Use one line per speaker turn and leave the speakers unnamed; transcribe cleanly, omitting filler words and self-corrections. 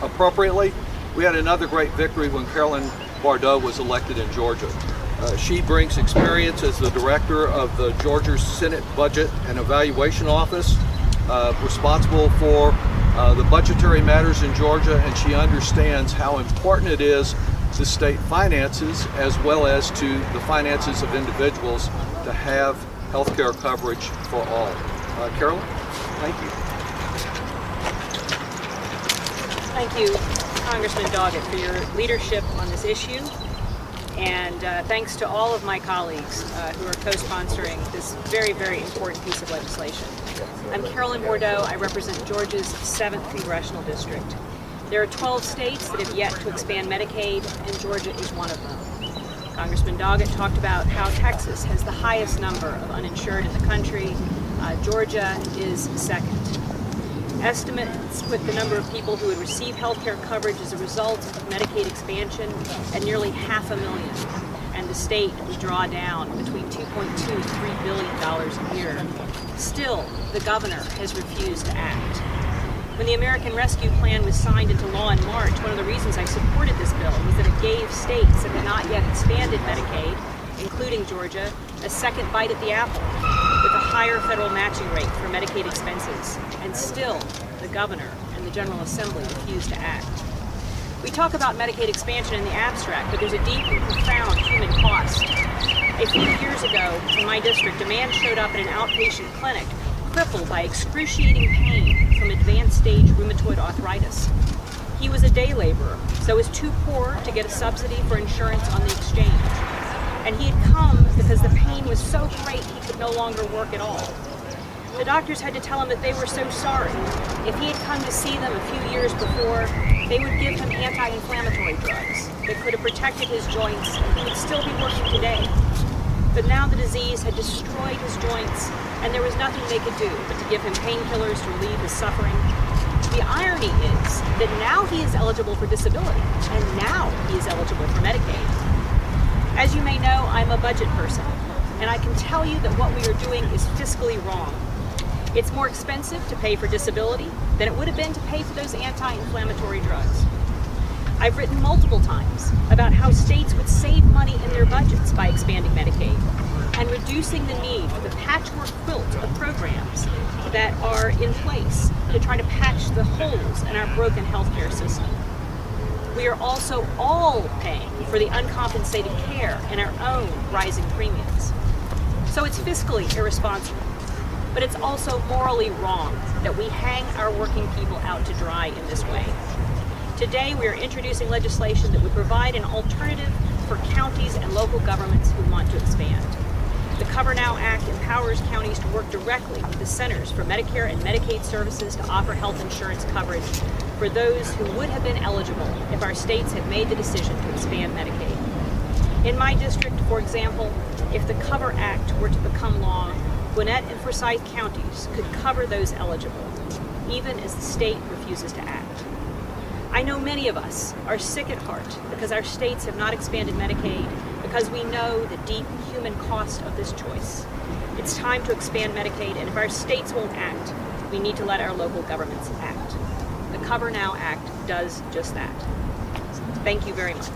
appropriately. We had another great victory when Carolyn Bourdeaux was elected in Georgia. She brings experience as the director of the Georgia Senate Budget and Evaluation Office, responsible for the budgetary matters in Georgia, and she understands how important it is to state finances as well as to the finances of individuals to have health care coverage for all. Carolyn, thank you.
Thank you, Congressman Doggett, for your leadership on this issue, and thanks to all of my colleagues who are co-sponsoring this very, very important piece of legislation. I'm Carolyn Bourdeaux. I represent Georgia's 7th Congressional District. There are 12 states that have yet to expand Medicaid, and Georgia is one of them. Congressman Doggett talked about how Texas has the highest number of uninsured in the country. Georgia is second. Estimates put the number of people who would receive health care coverage as a result of Medicaid expansion at nearly 500,000, and the state would draw down between $2.2 and $3 billion a year. Still, the governor has refused to act. When the American Rescue Plan was signed into law in March, one of the reasons I supported this bill was that it gave states that had not yet expanded Medicaid, including Georgia, a second bite at the apple, with a higher federal matching rate for Medicaid expenses. And still, the governor and the General Assembly refuse to act. We talk about Medicaid expansion in the abstract, but there's a deep and profound human cost. A few years ago, in my district, a man showed up at an outpatient clinic crippled by excruciating pain from advanced stage rheumatoid arthritis. He was a day laborer, so was too poor to get a subsidy for insurance on the exchange. And he had come because the pain was so great he could no longer work at all. The doctors had to tell him that they were so sorry. If he had come to see them a few years before, they would give him anti-inflammatory drugs that could have protected his joints, and he would still be working today. But now the disease had destroyed his joints, and there was nothing they could do but to give him painkillers to relieve his suffering. The irony is that now he is eligible for disability, and now he is eligible for Medicaid. As you may know, I'm a budget person, and I can tell you that what we are doing is fiscally wrong. It's more expensive to pay for disability than it would have been to pay for those anti-inflammatory drugs. I've written multiple times about how states would save money in their budgets by expanding Medicaid and reducing the need for the patchwork quilt of programs that are in place to try to patch the holes in our broken healthcare system. We are also all paying for the uncompensated care and our own rising premiums. So it's fiscally irresponsible, but it's also morally wrong that we hang our working people out to dry in this way. Today, we are introducing legislation that would provide an alternative for counties and local governments who want to expand. The Cover Now Act empowers counties to work directly with the Centers for Medicare and Medicaid Services to offer health insurance coverage for those who would have been eligible if our states had made the decision to expand Medicaid. In my district, for example, if the Cover Act were to become law, Gwinnett and Forsyth counties could cover those eligible, even as the state refuses to act. I know many of us are sick at heart because our states have not expanded Medicaid, because we know the deep human cost of this choice. It's time to expand Medicaid, and if our states won't act, we need to let our local governments act. The Cover Now Act does just that. Thank you very much.